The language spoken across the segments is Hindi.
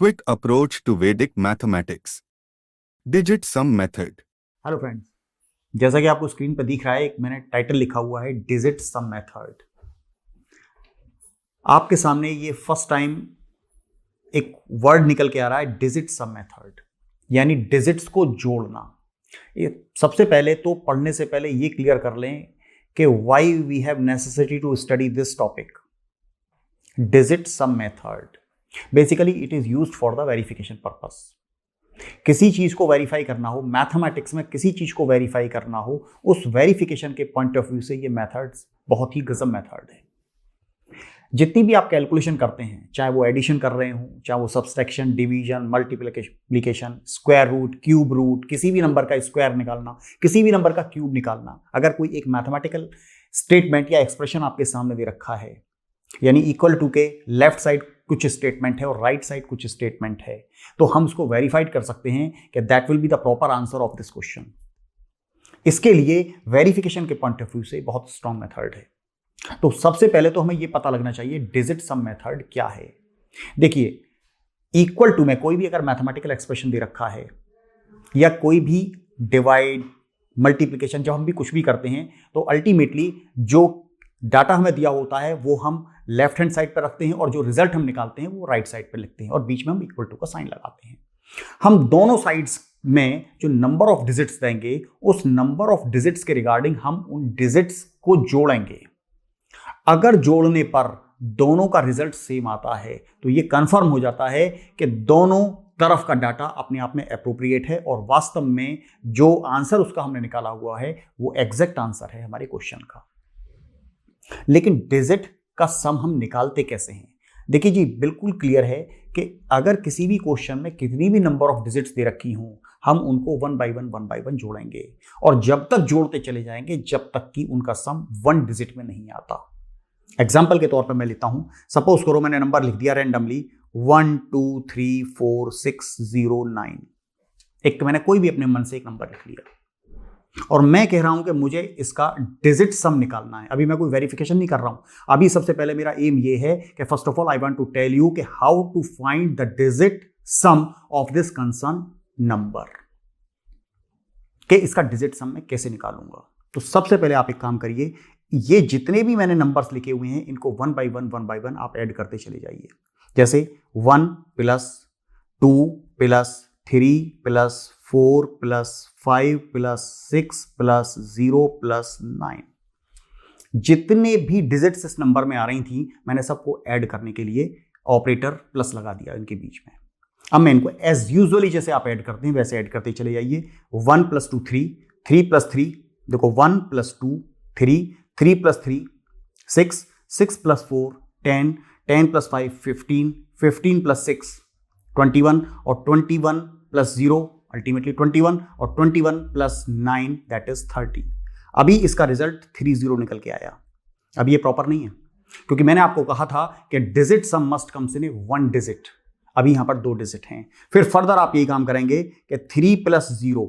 quick approach to Vedic mathematics. Digit sum method. Hello friends, जैसा कि आपको स्क्रीन पर दिख रहा है, एक मैंने टाइटल लिखा हुआ है डिजिट सम मेथड। आपके सामने ये फर्स्ट टाइम एक वर्ड निकल के आ रहा है, डिजिट सम मेथड, यानी डिजिट्स को जोड़ना। ये सबसे पहले तो पढ़ने से पहले ये क्लियर कर लें कि why we have necessity to study this topic. Digit sum method basically it is used for the verification purpose. किसी चीज को वेरीफाई करना हो, मैथमेटिक्स में किसी चीज को वेरीफाई करना हो, उस वेरिफिकेशन के पॉइंट ऑफ व्यू से ये मेथड्स बहुत ही गजब मेथड है। जितनी भी आप कैलकुलेशन करते हैं, चाहे वो एडिशन कर रहे हो, चाहे वो subtraction, division, multiplication, square root, cube root, किसी भी नंबर का स्क्वायर निकालना, किसी भी नंबर का क्यूब निकालना, अगर कोई एक मैथमेटिकल स्टेटमेंट या एक्सप्रेशन आपके सामने दे रखा है, यानी इक्वल टू के लेफ्ट साइड कुछ स्टेटमेंट है और राइट साइड कुछ स्टेटमेंट है, तो हम उसको वेरीफाइड कर सकते हैं कि that will be the proper answer of this question. इसके लिए वेरिफिकेशन के पॉइंट ऑफ व्यू से बहुत स्ट्रॉन्ग मेथड है। तो सबसे पहले तो हमें यह पता लगना चाहिए डिजिट सम मेथड क्या है। देखिए, इक्वल टू में कोई भी अगर मैथमेटिकल एक्सप्रेशन दे रखा है या कोई भी डिवाइड, मल्टीप्लिकेशन, जब हम भी कुछ भी करते हैं तो अल्टीमेटली जो डाटा हमें दिया होता है वो हम लेफ्ट हैंड साइड पर रखते हैं और जो रिजल्ट हम निकालते हैं वो राइट साइड पर लिखते हैं और बीच में हम इक्वल टू का साइन लगाते हैं। हम दोनों साइड्स में जो नंबर ऑफ डिजिट्स देंगे, उस नंबर ऑफ डिजिट्स के रिगार्डिंग हम उन डिजिट्स को जोड़ेंगे। अगर जोड़ने पर दोनों का रिजल्ट सेम आता है तो ये कंफर्म हो जाता है कि दोनों तरफ का डाटा अपने आप में एप्रोप्रिएट है और वास्तव में जो आंसर उसका हमने निकाला हुआ है वो एग्जैक्ट आंसर है हमारे क्वेश्चन का। लेकिन डिजिट का सम हम निकालते कैसे हैं? देखिए जी, बिल्कुल क्लियर है कि अगर किसी भी क्वेश्चन में कितनी भी नंबर ऑफ डिजिट्स दे रखी हों, हम उनको वन बाय वन जोड़ेंगे और जब तक जोड़ते चले जाएंगे जब तक कि उनका सम वन डिजिट में नहीं आता। एग्जाम्पल के तौर पर मैं लेता हूं, सपोज करो मैंने नंबर लिख दिया रैंडमली 1 2 3 4 6 0 9। एक तो मैंने कोई भी अपने मन से एक नंबर लिख लिया और मैं कह रहा हूं कि मुझे इसका डिजिट सम निकालना है। अभी मैं कोई वेरिफिकेशन नहीं कर रहा हूं। अभी सबसे पहले मेरा एम ये है कि first of all I want to tell you कि how to find the digit sum of this concern number, कि इसका डिजिट सम मैं कैसे निकालूंगा। तो सबसे पहले आप एक काम करिए, ये जितने भी मैंने नंबर्स लिखे हुए हैं इनको वन बाय वन आप ऐड करते चले जाइए। जैसे 1 + 2 + 3 + 4 + 5 + 6 + 0 + 9, जितने भी डिजिट्स इस नंबर में आ रही थी मैंने सबको ऐड करने के लिए ऑपरेटर प्लस लगा दिया इनके बीच में। अब मैं इनको एज यूजुअली जैसे आप ऐड करते हैं वैसे ऐड करते चले जाइए। 1 + 2 3, 3 + 3, देखो 1 + 2 3, 3 + 3 6, 6 + 4 10, 10 + 5 15, 15 + 6 21 और 21 + 0 अल्टीमेटली 21 और 21 + 9 दैट इज 30। अभी इसका रिजल्ट 30 निकल के आया। अब ये प्रॉपर नहीं है क्योंकि मैंने आपको कहा था कि digit some must comes in one digit. अभी यहां पर 2 डिजिट हैं। फिर फर्दर आप यही काम करेंगे कि 3 + 0,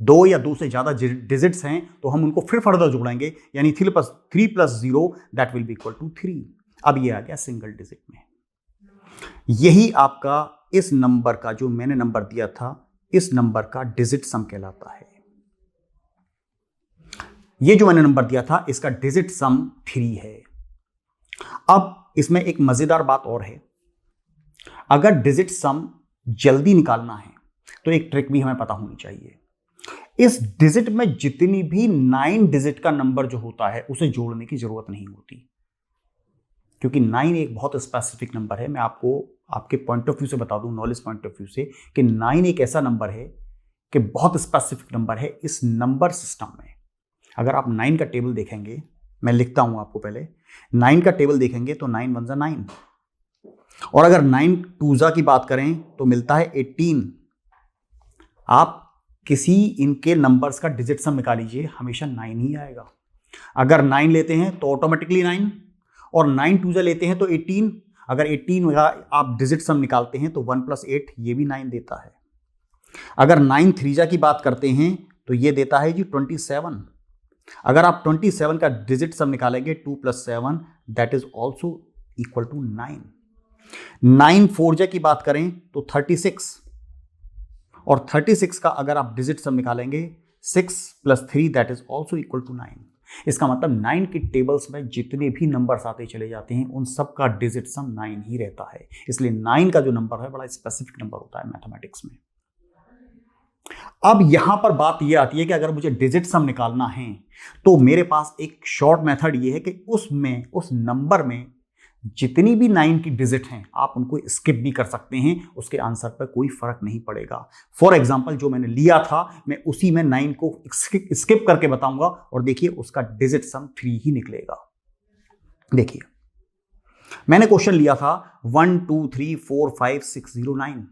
2 या 2 से ज्यादा डिजिट्स हैं तो हम उनको फिर फर्दर जोड़ेंगे, यानी 3 + 0 that will be equal to 3। अब ये आ गया सिंगल डिजिट में। यही आपका इस नंबर का, जो मैंने नंबर दिया था, इस नंबर का डिजिट सम कहलाता है। ये जो मैंने नंबर दिया था इसका डिजिट सम 3 है। अब इसमें एक मजेदार बात और है, अगर डिजिट सम जल्दी निकालना है तो एक ट्रिक भी हमें पता होनी चाहिए। इस डिजिट में जितनी भी 9 डिजिट का नंबर जो होता है उसे जोड़ने की जरूरत नहीं होती, क्योंकि 9 एक बहुत स्पेसिफिक नंबर है। मैं आपको आपके पॉइंट ऑफ व्यू से बता दूं, नॉलेज पॉइंट ऑफ व्यू से, कि 9 एक ऐसा नंबर है कि बहुत स्पेसिफिक नंबर है इस नंबर सिस्टम में। अगर आप 9 का टेबल देखेंगे, मैं लिखता हूं आपको पहले, 9 का टेबल देखेंगे तो 9 × 1 = 9 और अगर 9 × 2 = की बात करें तो मिलता है 18। आप किसी इनके नंबर्स का डिजिट सम निकालीजिए, हमेशा 9 ही आएगा। अगर 9 लेते हैं तो ऑटोमेटिकली 9 और 9 × 2 लेते हैं तो 18। अगर 18 का आप डिजिट सम निकालते हैं तो 1 + 8 ये भी 9 देता है। अगर 9 × 3 की बात करते हैं तो ये देता है जी 27। अगर आप 27 का डिजिट सम निकालेंगे 2 + 7 that is also equal to 9। 9 4 की बात करें तो 36, और 36 का अगर आप डिजिट सम निकालेंगे 6 + 3 that is also equal to 9। इसका मतलब 9 की टेबल्स में जितने भी नंबर्स आते चले जाते हैं उन सब का डिजिट सम 9 ही रहता है। इसलिए 9 का जो नंबर है बड़ा स्पेसिफिक नंबर होता है मैथमेटिक्स में। अब यहां पर बात यह आती है कि अगर मुझे डिजिट सम निकालना है तो मेरे पास एक शॉर्ट मेथड ये है कि उस नंबर में जितनी भी 9 की डिजिट हैं आप उनको स्किप भी कर सकते हैं, उसके आंसर पर कोई फर्क नहीं पड़ेगा। फॉर एग्जांपल जो मैंने लिया था मैं उसी में 9 को स्किप करके बताऊंगा और देखिए उसका डिजिट सम 3 ही निकलेगा। देखिए मैंने क्वेश्चन लिया था 1 2 3 4 5 6 0 9।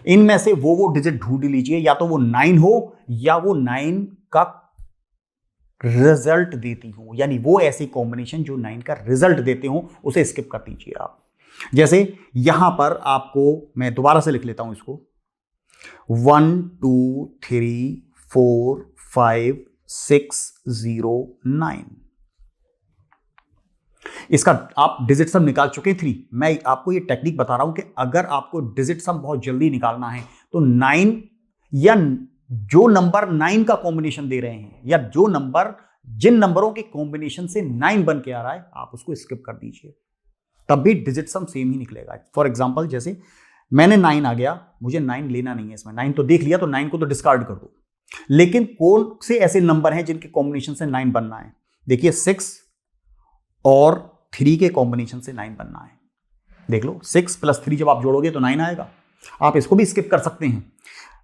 इनमें से वो डिजिट ढूंढ लीजिए, या तो वो 9 हो या वो 9 का रिजल्ट देती हो, यानी वो ऐसी कॉम्बिनेशन जो 9 का रिजल्ट देते हो उसे स्किप कर दीजिए आप। जैसे यहां पर आपको मैं दोबारा से लिख लेता हूं इसको 1 2 3 4 5 6 0 9। इसका आप डिजिट सम निकाल चुके हैं 3। मैं आपको ये टेक्निक बता रहा हूं कि अगर आपको डिजिट सम बहुत जल्दी निकालना है तो 9 या जो नंबर 9 का कॉम्बिनेशन दे रहे हैं या जिन नंबरों के कॉम्बिनेशन से 9 बन के आ रहा है आप उसको स्किप कर दीजिए, तब भी डिजिट सम सेम ही निकलेगा। फॉर एग्जांपल जैसे मैंने 9 आ गया, मुझे 9 लेना नहीं है इसमें, 9 तो देख लिया तो 9 को तो डिस्कार्ड कर दो, लेकिन कौन से ऐसे नंबर हैं जिनके कॉम्बिनेशन से 9 बनना है? देखिए 6 और 3 के कॉम्बिनेशन से 9 बनना है। देख लो 6 + 3 जब आप जोड़ोगे तो 9 आएगा। आप इसको भी स्किप कर सकते हैं।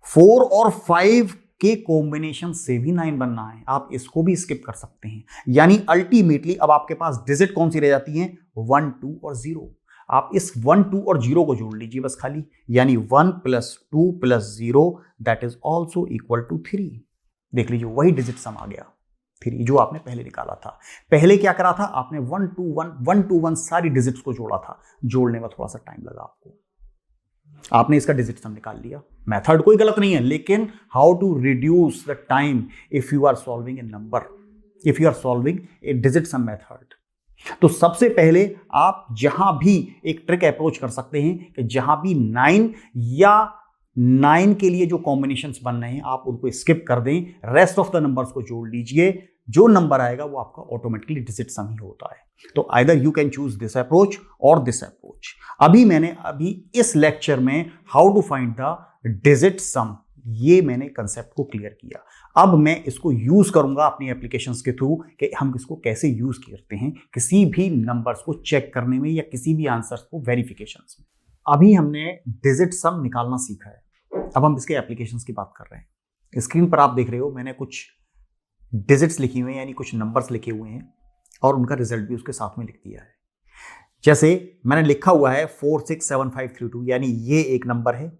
4 और 5 के कॉम्बिनेशन से भी 9 बनना है, आप इसको भी स्किप कर सकते हैं। यानी अल्टीमेटली अब आपके पास डिजिट कौन सी रह जाती हैं? 1 2 और 0। आप इस 1 2 और 0 को जोड़ लीजिए बस खाली, यानी 1 + 2 + 0 that is also equal to 3। देख लीजिए वही डिजिट सम आ गया 3 जो आपने पहले निकाला था। पहले क्या करा था आपने 1 2 1 सारी डिजिट्स को जोड़ा था, जोड़ने में थोड़ा सा टाइम लगा आपको, आपने इसका डिजिट सम निकाल लिया। मेथड कोई गलत नहीं है, लेकिन how to reduce the time if you are solving a number, if you are solving a digit sum method. तो सबसे पहले आप जहां भी एक ट्रिक अप्रोच कर सकते हैं कि जहां भी 9 या 9 के लिए जो कॉम्बिनेशंस बन रहे हैं आप उनको स्किप कर दें, रेस्ट ऑफ द नंबर्स को जोड़ लीजिए, जो नंबर आएगा वो आपका ऑटोमेटिकली डिजिट सम ही होता है। तो either you can choose this approach और दिस अप्रोच। मैंने इस लेक्चर में how to find the digit sum, ये मैंने कंसेप्ट को क्लियर किया। अब मैं इसको यूज करूंगा अपनी एप्लीकेशंस के थ्रू कि हम इसको कैसे यूज करते हैं किसी भी नंबर्स को चेक करने में या किसी भी आंसर्स को वेरिफिकेशंस में। अभी हमने डिजिट सम निकालना सीखा है, अब हम इसके एप्लीकेशंस की बात कर रहे हैं। स्क्रीन पर आप देख रहे हो मैंने कुछ डिजिट्स लिखी हुई हैं, यानी कुछ नंबर्स लिखे हुए हैं और उनका रिजल्ट भी उसके साथ में लिख दिया है। जैसे मैंने लिखा हुआ है 467532, यानी ये एक नंबर है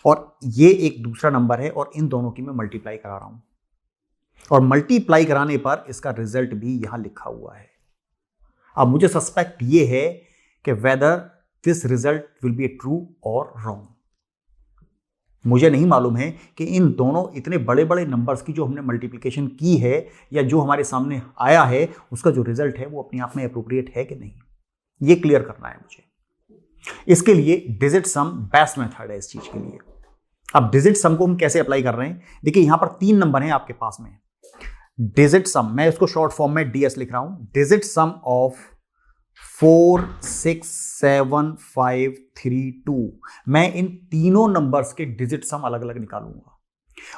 और ये एक दूसरा नंबर है और इन दोनों की मैं मल्टीप्लाई करा रहा हूं और मल्टीप्लाई कराने पर इसका रिजल्ट भी यहां लिखा हुआ है। अब मुझे सस्पेक्ट ये है कि whether this result will be true और रॉन्ग। मुझे नहीं मालूम है कि इन दोनों इतने बड़े बड़े नंबर्स की जो हमने मल्टीप्लिकेशन की है या जो हमारे सामने आया है उसका जो रिजल्ट है वो अपने आप में अप्रोप्रिएट है कि नहीं, ये क्लियर करना है मुझे। इसके लिए डिजिट सम बेस्ट मेथड है इस चीज के लिए। अब डिजिट सम को हम कैसे अप्लाई कर रहे हैं? देखिए यहां पर 3 नंबर हैं आपके पास में। डिजिट सम, मैं इसको शॉर्ट फॉर्म में डीएस लिख रहा हूं, डिजिट सम ऑफ 4 6 7 5 3 2। मैं इन तीनों नंबर्स के डिजिट सम अलग अलग निकालूंगा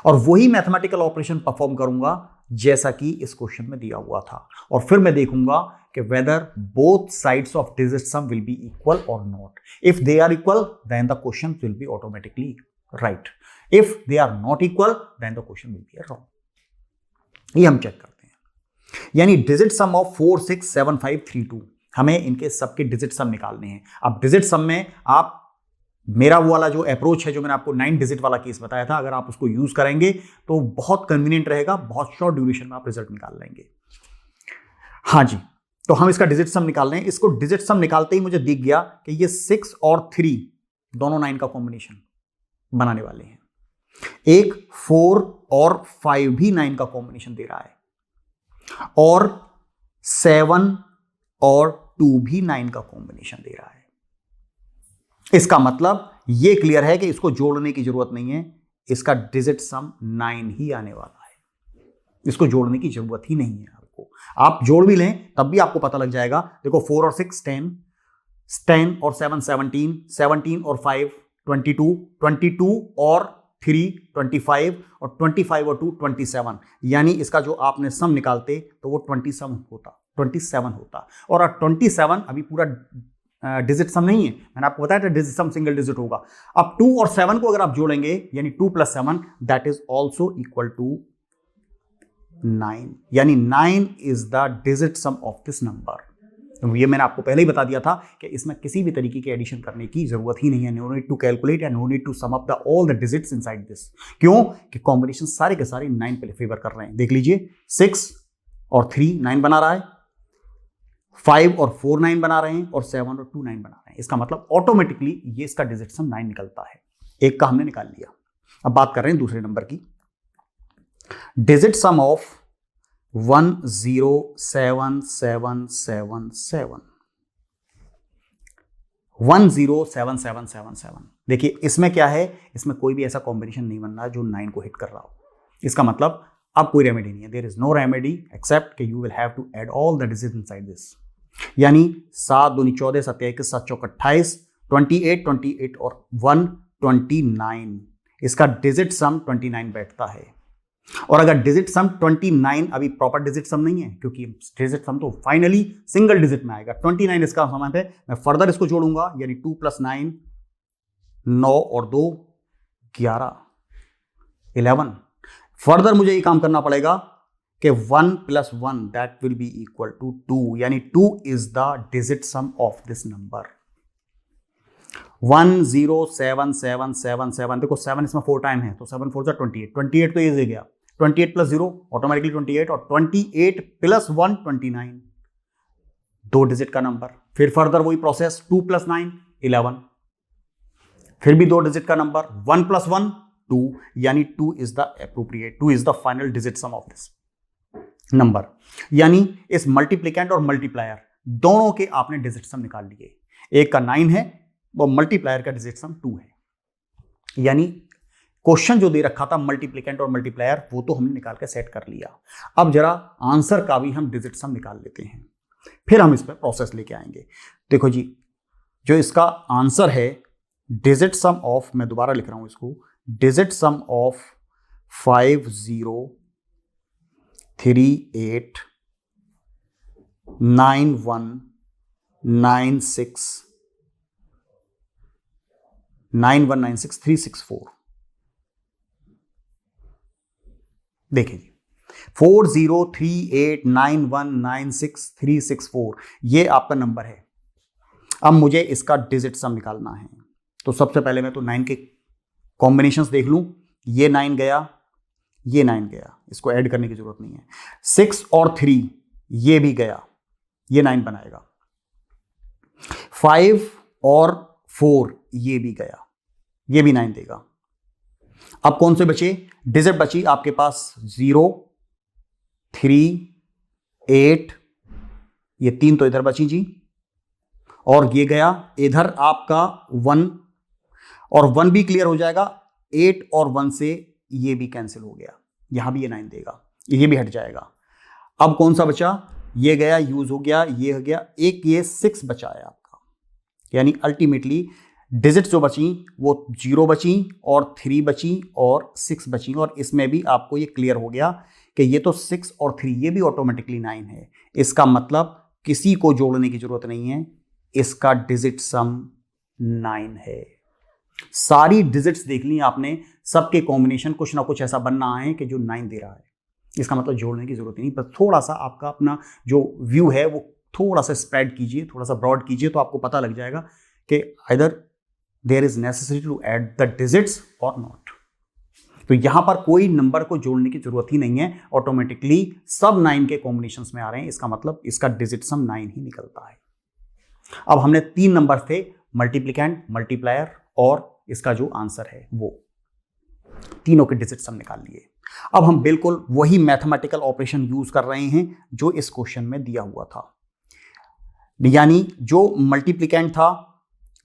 और वही मैथमेटिकल ऑपरेशन परफॉर्म करूंगा जैसा कि इस क्वेश्चन में दिया हुआ था, और फिर मैं देखूंगा कि whether both sides of digit sum will be equal और not. If they are equal then the question will be automatically right, if they are not equal then the question will be wrong. ये हम चेक करते हैं। यानी डिजिट सम ऑफ 4 6 7 5 3 2, हमें इनके सबके डिजिट सम निकालने हैं। अब डिजिट सम में आप मेरा वो वाला जो अप्रोच है जो मैंने आपको 9 डिजिट वाला केस बताया था, अगर आप उसको यूज करेंगे तो बहुत कन्वीनियंट रहेगा, बहुत शॉर्ट ड्यूरेशन में आप रिजल्ट निकाल लेंगे। हाँ जी, तो हम इसका डिजिट सम निकाल रहे हैं। इसको डिजिट सम निकालते ही मुझे दिख गया कि ये 6 और 3 दोनों 9 का कॉम्बिनेशन बनाने वाले हैं। एक 4 और 5 भी 9 का कॉम्बिनेशन दे रहा है और 7 और 2 भी 9 का कॉम्बिनेशन दे रहा है। इसका मतलब ये क्लियर है कि इसको जोड़ने की जरूरत नहीं है, इसका डिजिट सम 9 ही आने वाला है, इसको जोड़ने की जरूरत ही नहीं है आपको। आप जोड़ भी लें तब भी आपको पता लग जाएगा। देखो 4 और 6 10, 10 और 7 17, 17 और 5 22, 22 और 3 25 और 25 और 2 27, यानी इसका जो आपने सम निकालते तो वो 27 होता। और 27 अभी पूरा डिजिट सम नहीं है, मैंने आपको बताया था डिजिट सम सिंगल डिजिट होगा। अब 2 और 7 को अगर आप जोड़ेंगे यानी 2 + 7 that is also equal to 9, यानी 9 is the digit sum of this number. ये मैंने आपको पहले ही बता दिया था कि इसमें किसी भी तरीके की एडिशन करने की जरूरत ही नहीं है। No need to calculate and no need to sum up the all the digits inside this. क्यों कि कॉम्बिनेशन सारे के सारे 9 पे फेवर कर रहे हैं। देख लीजिए 6 और 3 9 बना रहा है, 5 और 4 9 बना रहे हैं और 7 और 2 9 बना रहे हैं। इसका मतलब ऑटोमेटिकली ये इसका डिजिट सम 9 निकलता है। एक का हमने निकाल लिया। अब बात कर रहे हैं दूसरे नंबर की। Digit sum of 107777 107777। देखिए इसमें क्या है, इसमें कोई भी ऐसा कॉम्बिनेशन नहीं बन रहा जो 9 को हिट कर रहा हो। इसका मतलब अब कोई रेमेडी नहीं है। There is no remedy except कि you will have to add all the digit inside this. यानी 7 दूनी 14, 7 21, 7 चौक 28, 28 और 1 29। इसका डिजिट सम 29 बैठता है। और अगर डिजिट सम 29 अभी प्रॉपर डिजिट सम नहीं है, क्योंकि डिजिट सम तो फाइनली सिंगल डिजिट में आएगा। 29 इसका सम है। मैं फर्दर इसको जोड़ूंगा यानी 2 + 9 9 और 2 11 11। फर्दर मुझे ये काम करना पड़ेगा कि 1 + 1 that will be equal to 2, यानी 2 is the digit sum of this number. 107777। देखो 7 इसमें 4 टाइम है तो 7 4 जा 28, 28 तो ये दे गया, 28 + 0 ऑटोमेटिकली 28 और 28 + 1 29, 2 डिजिट का नंबर। फिर फर्दर वही प्रोसेस 2 + 9 11, फिर भी 2 डिजिट का नंबर 1 + 1 2, यानी 2 is the appropriate, 2 is the final digit sum of this number. यानी इस मल्टीप्लिकेंट और मल्टीप्लायर दोनों के आपने डिजिट सम निकाल लिए। एक का 9 है वो मल्टीप्लायर का डिजिट सम 2 है। यानी क्वेश्चन जो दे रखा था मल्टीप्लिकेंट और मल्टीप्लायर वो तो हमने निकाल के सेट कर लिया। अब जरा आंसर का भी हम डिजिट सम निकाल लेते हैं, फिर हम इस पर प्रोसेस लेके आएंगे। देखो जी, जो इसका आंसर है डिजिट सम ऑफ, मैं दोबारा लिख रहा हूं इसको, डिजिट सम ऑफ 50389196 देखिए जी 40389196 ये आपका नंबर है। अब मुझे इसका डिजिट सम निकालना है, तो सबसे पहले मैं तो 9 के कॉम्बिनेशंस देख लूं। ये 9 गया, ये 9 गया, इसको ऐड करने की जरूरत नहीं है। 6 और 3 ये भी गया, ये 9 बनाएगा। 5 और 4 ये भी गया, ये भी 9 देगा। अब कौन से बचे डिजिट बची आपके पास 0 3 8, ये 3 तो इधर बची जी, और ये गया इधर आपका 1, और 1 भी क्लियर हो जाएगा। 8 और 1 से ये भी कैंसिल हो गया, यहां भी ये 9 देगा, ये भी हट जाएगा। अब कौन सा बचा, ये गया, यूज हो गया, ये हो गया, एक ये 6 बचा है आपका। यानी अल्टीमेटली डिजिट जो बची वो 0 बची और 3 बची और 6 बची, और इसमें भी आपको ये क्लियर हो गया कि ये तो 6 और 3 ये भी ऑटोमेटिकली 9 है। इसका मतलब किसी को जोड़ने की जरूरत नहीं है, इसका डिजिट सम 9 है। सारी डिजिट्स देख ली आपने, सबके कॉम्बिनेशन कुछ ना कुछ ऐसा बनना है कि जो 9 दे रहा है। इसका मतलब जोड़ने की जरूरत नहीं, बस थोड़ा सा आपका अपना जो व्यू है वो थोड़ा सा स्प्रेड कीजिए, थोड़ा सा ब्रॉड कीजिए, तो आपको पता लग जाएगा कि either there is necessary to add the digits और नॉट। तो यहां पर कोई नंबर को जोड़ने की जरूरत ही नहीं है, ऑटोमेटिकली सब 9 के कॉम्बिनेशंस में आ रहे हैं। इसका मतलब इसका डिजिट सम 9 ही निकलता है। अब हमने 3 नंबर थे, मल्टीप्लिकेंट, मल्टीप्लायर और इसका जो आंसर है वो, तीनों के डिजिट सम निकाल लिए। अब हम बिल्कुल वही मैथमेटिकल ऑपरेशन यूज कर रहे हैं जो इस क्वेश्चन में दिया हुआ था। यानी जो मल्टीप्लिकेंट था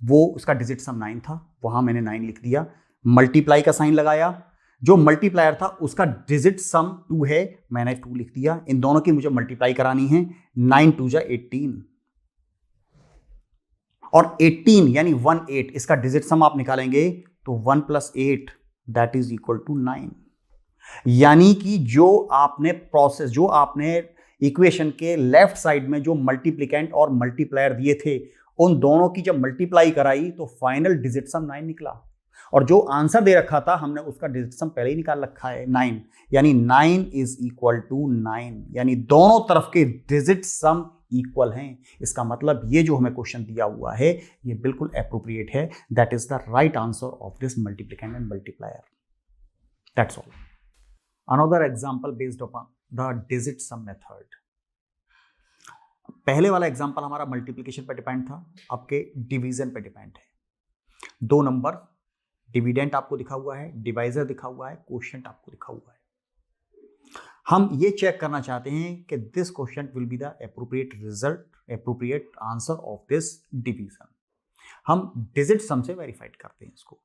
वो उसका डिजिट सम 9 था, वहां मैंने 9 लिख दिया, मल्टीप्लाई का साइन लगाया, जो मल्टीप्लायर था उसका डिजिट सम 2 है, मैंने 2 लिख दिया। इन दोनों की मुझे मल्टीप्लाई करानी है, 9 2 जा 18 और 18 यानी 18 इसका डिजिट सम आप निकालेंगे तो 1 + 8 दैट इज इक्वल टू 9। यानी कि जो आपने इक्वेशन के लेफ्ट साइड में जो मल्टीप्लिकेंट और मल्टीप्लायर दिए थे, उन दोनों की जब मल्टीप्लाई कराई तो फाइनल डिजिट सम 9 निकला। और जो आंसर दे रखा था हमने उसका डिजिट सम पहले ही निकाल रखा है 9, यानी 9 इज इक्वल टू 9, यानी दोनों तरफ के डिजिट सम इक्वल हैं। इसका मतलब ये जो हमें क्वेश्चन दिया हुआ है ये बिल्कुल एप्रोप्रिएट है। That is the right answer of this multiplicant and multiplier. That's all. Another example based upon the digit sum method. पहले वाला एग्जांपल हमारा मल्टीप्लिकेशन पे डिपेंड था, आपके डिवीजन पे डिपेंड है। दो नंबर, डिविडेंड आपको दिखा हुआ है, डिवाइजर दिखा हुआ है, क्वोशिएंट आपको दिखा हुआ है। हम ये चेक करना चाहते हैं कि this quotient will be the appropriate result, appropriate answer of this division. हम डिजिट सम से वेरीफाइड करते हैं इसको।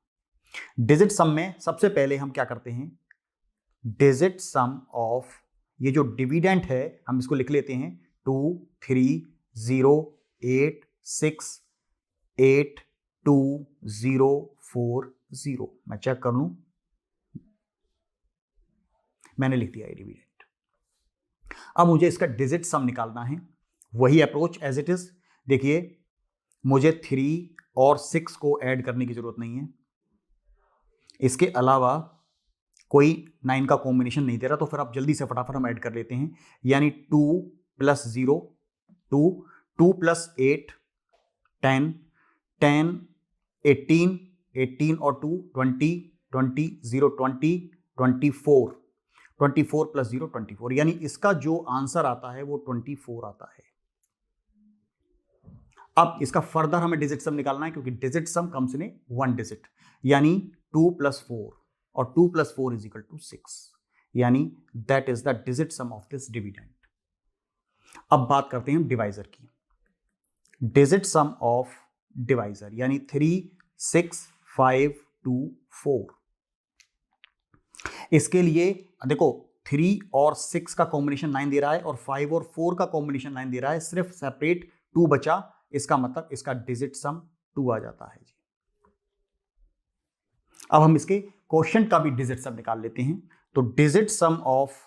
डिजिट सम में सबसे पहले हम क्या करते हैं, डिजिट सम ऑफ ये जो डिविडेंड है हम इसको लिख लेते हैं 2 3 0 8 6 8 2 0 4 0। मैं चेक कर लूं, मैंने लिख दिया डिविडेंड। अब मुझे इसका डिजिट सम निकालना है, वही अप्रोच एज इट इज। देखिए मुझे 3 और 6 को ऐड करने की जरूरत नहीं है, इसके अलावा कोई 9 का कॉम्बिनेशन नहीं दे रहा, तो फिर आप जल्दी से फटाफट हम ऐड कर लेते हैं। यानी 2 + 0 2, 2 + 8 10 10 18 18 और 2 20 20 0 20 24 24 + 0 24, यानी इसका जो आंसर आता है वो 24 आता है। अब इसका फर्दर हमें डिजिट सम निकालना है, क्योंकि digit some comes in 1 digit, यानी 2 + 4 और 2 + 4 = 6, यानी that is the digit sum of this dividend. अब बात करते हैं हम डिवाइजर की। डिजिट सम ऑफ डिवाइजर यानी 3 6 5 2 4। इसके लिए देखो 3 और 6 का कॉम्बिनेशन 9 दे रहा है और 5 और 4 का कॉम्बिनेशन 9 दे रहा है, सिर्फ सेपरेट 2 बचा, इसका मतलब इसका डिजिट सम 2 आ जाता है जी। अब हम इसके क्वोशिएंट का भी डिजिट सम निकाल लेते हैं। तो डिजिट सम ऑफ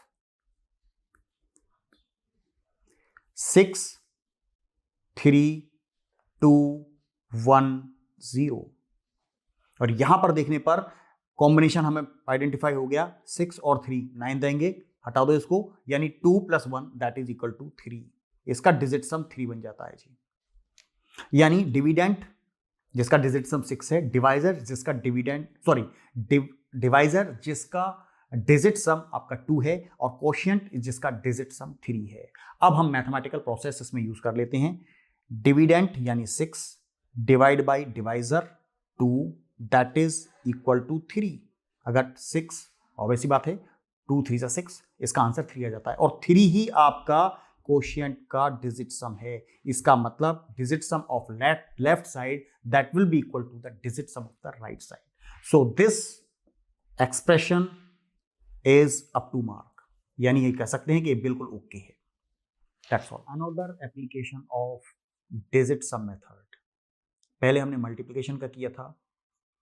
6 3 2 1 0, और यहां पर देखने पर कॉम्बिनेशन हमें आइडेंटिफाई हो गया, 6 और 3 9 देंगे, हटा दो इसको, यानी 2 + 1 दैट इज इक्वल टू 3। इसका डिजिट सम 3 बन जाता है जी। यानी डिविडेंड जिसका डिजिट सम 6 है, डिवाइजर जिसका डिवाइजर जिसका डिजिट सम आपका 2 है, और क्वोशिएंट जिसका डिजिट सम 3 है। अब हम मैथमेटिकल प्रोसेस इसमें यूज कर लेते हैं। डिविडेंड यानी 6 divide by divisor 2 that is equal to 3। अगर 6 ऑब्वियस सी बात है 2 3 = 6, इसका आंसर 3 आ जाता है, और 3 ही आपका क्वोशिएंट का डिजिट सम है। इसका मतलब digit sum of left side that will be equal to the digit sum of the right side. So this expression is up to mark, यानी ये कह सकते हैं कि ये बिल्कुल ओके है। That's all. Another application of digit sum method, पहले हमने मल्टीप्लिकेशन का किया था,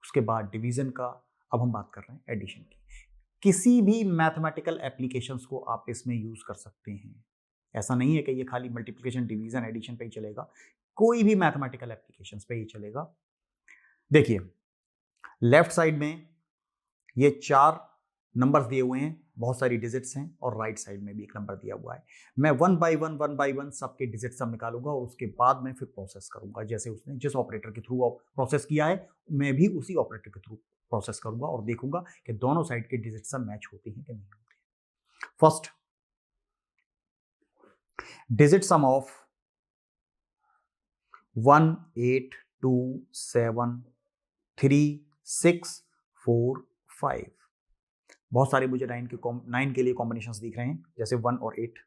उसके बाद डिवीजन का, अब हम बात कर रहे हैं एडिशन की। किसी भी मैथमेटिकल एप्लीकेशंस को आप इसमें यूज कर सकते हैं, ऐसा नहीं है कि ये खाली मल्टीप्लिकेशन डिवीजन एडिशन पे ही चलेगा, कोई भी मैथमेटिकल एप्लीकेशंस पे ही चलेगा। देखिए लेफ्ट साइड में ये 4 नंबर्स दिए हुए हैं, बहुत सारी डिजिट्स हैं, और राइट साइड में भी एक नंबर दिया हुआ है। मैं वन बाय वन सबके डिजिट सम निकालूंगा और उसके बाद मैं फिर प्रोसेस करूंगा। जैसे उसने जिस ऑपरेटर के थ्रू प्रोसेस किया है, मैं भी उसी ऑपरेटर के थ्रू प्रोसेस करूंगा और देखूंगा कि दोनों साइड के डिजिट सम मैच होते हैं कि नहीं होते। First, digit sum of 1 8 2 7 3 6 4 5। बहुत सारे मुझे 9 के लिए कॉम्बिनेशंस दिख रहे हैं, जैसे 1 और 8,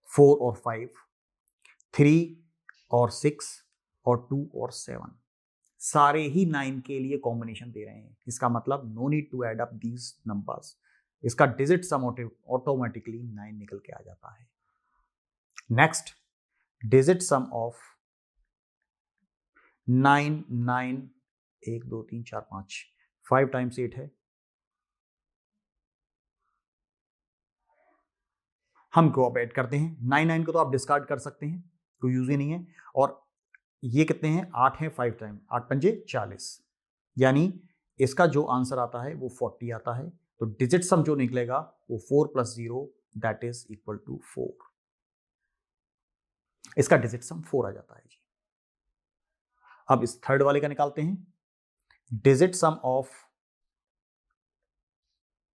4 और 5, 3 और 6, और 2 और 7 सारे ही 9 के लिए कॉम्बिनेशन दे रहे हैं। इसका मतलब no need to add up these numbers, इसका डिजिट सम ऑटोमेटिकली 9 निकल के आ जाता है। Next, digit sum of 9 1 2 3 4 5 times 8 है। हम को अब ऐड करते हैं। 9 को तो आप डिस्कार्ड कर सकते हैं, कोई यूज ही नहीं है। और ये कितने हैं? 8 है 5 टाइम, 8 पंजे 40, यानी इसका जो आंसर आता है वो 40 आता है। तो डिजिट सम जो निकलेगा वो 4 + 0 दैट इज इक्वल टू 4। इसका डिजिट सम 4 आ जाता है जी। अब इस थर्ड वाले का निकालते हैं। डिजिट सम ऑफ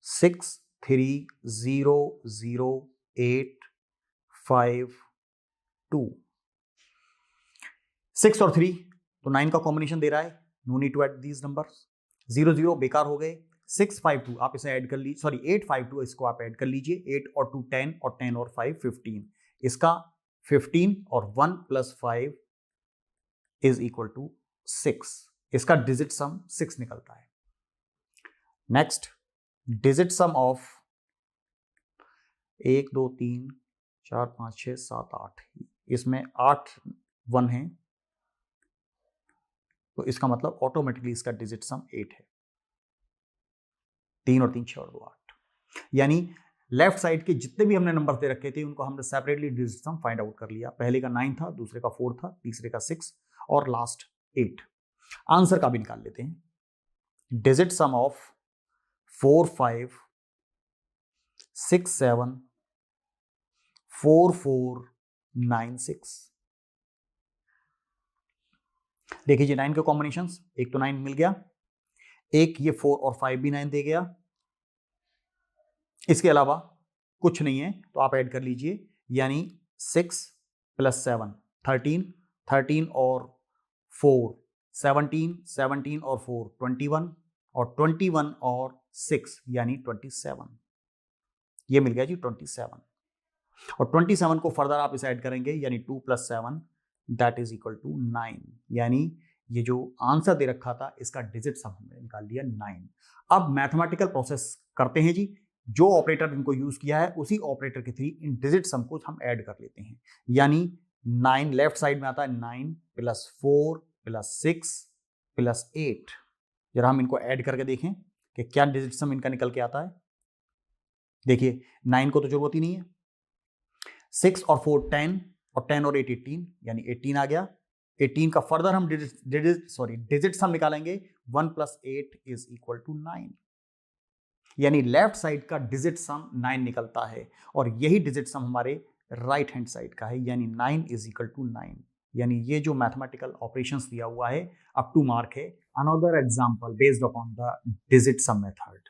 6 3 0 0 8 5 2, 6 और 3 तो 9 का कॉम्बिनेशन दे रहा है, no need to add these numbers. 0 0 बेकार हो गए। 6 5 2 आप इसे ऐड कर लीजिए, सॉरी 8 5 2 इसको आप ऐड कर लीजिए। 8 और 2 10 और 10 और 5 15, इसका 15 और 1 + 5 इज इक्वल टू 6। इसका डिजिट सम 6 निकलता है। नेक्स्ट, डिजिट सम ऑफ 1 2 3 4 5 6 7 8, इसमें 8 1 है, तो इसका मतलब ऑटोमेटिकली इसका डिजिट सम 8 है। 3 और 3 6 और 2 8, यानी लेफ्ट साइड के जितने भी हमने नंबर दे रखे थे उनको हमने separately digit sum find out कर लिया। पहले का 9 था, दूसरे का 4 था, तीसरे का 6 और लास्ट 8। आंसर का भी निकाल लेते हैं। Digit sum of 4 5 6 7 4 4 9 6। देखिए जी 9 के कॉम्बिनेशंस, एक तो 9 मिल गया, एक ये 4 और 5 भी 9 दे गया, इसके अलावा कुछ नहीं है तो आप ऐड कर लीजिए, यानी 6 + 7 13, 13 और 4 17, 17 और 4 21 और 21 और 6 यानी 27। ये मिल गया जी 27। और 27 को फर्दर आप इसे ऐड करेंगे, यानी 2 + 7 दैट इज इक्वल टू 9, यानी ये जो आंसर दे रखा था इसका डिजिट सम हमने निकाल लिया 9। अब मैथमेटिकल प्रोसेस करते हैं जी। जो ऑपरेटर इनको यूज किया है उसी ऑपरेटर के थ्रू इन डिजिट सम को हम ऐड कर लेते हैं, यानी 9 लेफ्ट साइड में आता है 9 + 4 + 6 + 8। जरा हम इनको ऐड करके देखें कि क्या डिजिट सम इनका निकल के आता है। देखिए 9 को तो जरूरत ही नहीं है, 6 और 4 10 और 10 और 8 18, यानी 18 आ गया। 18 का फर्दर हम डिजिट सम निकालेंगे, 1 + 8 इज इक्वल टू 9, यानी लेफ्ट साइड का डिजिट सम 9 निकलता है और यही डिजिट सम हमारे राइट हैंड साइड का है, यानी 9 इज इक्वल टू 9। यानी ये जो मैथमेटिकल ऑपरेशंस दिया हुआ है अप टू मार्क है। Another example based upon the digit sum method.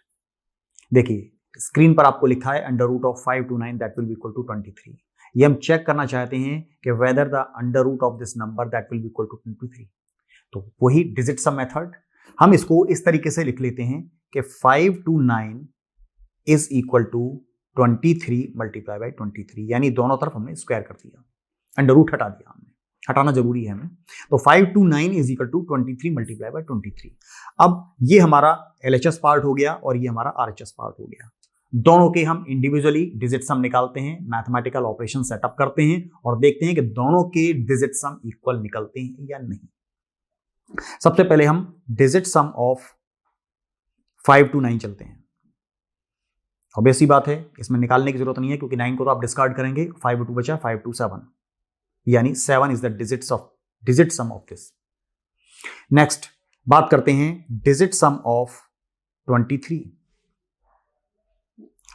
देखिए स्क्रीन पर आपको लिखा है √of 5 to 9 that will be equal to 23। ये हम चेक करना चाहते हैं कि whether the under of this number that will be equal to 23। तो वही डिजिट सम मेथड, हम इसको इस तरीके से लिख लेते हैं कि 5 to 9 इज इक्वल टू 23 × 23, यानी दोनों तरफ हमने स्क्वायर कर दिया, अंडर हटा दिया, हमने हटाना जरूरी है हमें। तो 5 to 9 इज इक्वल टू 23 × 23। अब ये हमारा LHS पार्ट हो गया और ये हमारा RHS पार्ट हो गया। दोनों के हम इंडिविजुअली डिजिट सम निकालते हैं, मैथमेटिकल ऑपरेशन सेटअप करते हैं और देखते हैं कि दोनों के डिजिट सम इक्वल निकलते हैं या नहीं। सबसे पहले हम डिजिट सम ऑफ 5 to 9 चलते हैं। ऑब्वियस सी बात है, इसमें निकालने की जरूरत नहीं है क्योंकि 9 को तो आप डिस्कार्ड करेंगे, 5 2 बचा, 5 2 7, यानी 7 is the digit sum of this. Next बात करते हैं डिजिट सम ऑफ 23,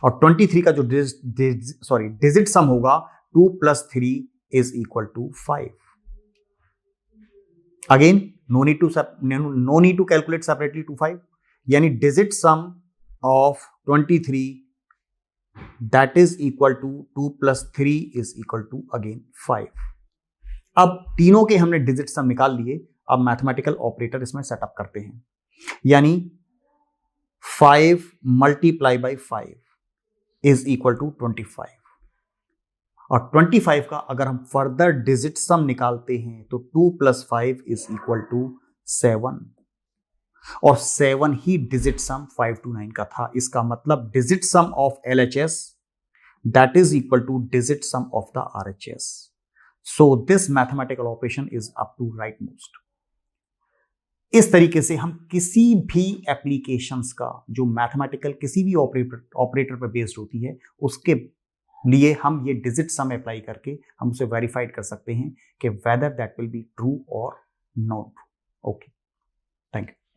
और 23 का जो डिजिट सम होगा 2 + 3 is equal to 5। Again no need to calculate separately 2 5, यानी digit sum of 23 that is equal to 2 + 3 is equal to again 5। अब तीनों के हमने डिजिट सम निकाल लिए, अब मैथमेटिकल ऑपरेटर इसमें सेटअप करते हैं, यानी 5 × 5 इज इक्वल टू 25। और 25 का अगर हम फर्दर डिजिट सम निकालते हैं तो 2 + 5 इज इक्वल टू 7 और 7 ही डिजिट सम 5 to 9 का था। इसका मतलब digit sum of LHS that is equal to digit sum of the RHS। So this mathematical operation is up to right most. इस तरीके से हम किसी भी एप्लीकेशंस का जो मैथमेटिकल किसी भी ऑपरेटर पर बेस्ड होती है उसके लिए हम ये डिजिट सम अप्लाई करके हम उसे वेरीफाइड कर सकते हैं कि whether that will be true और not true. Okay, thank you.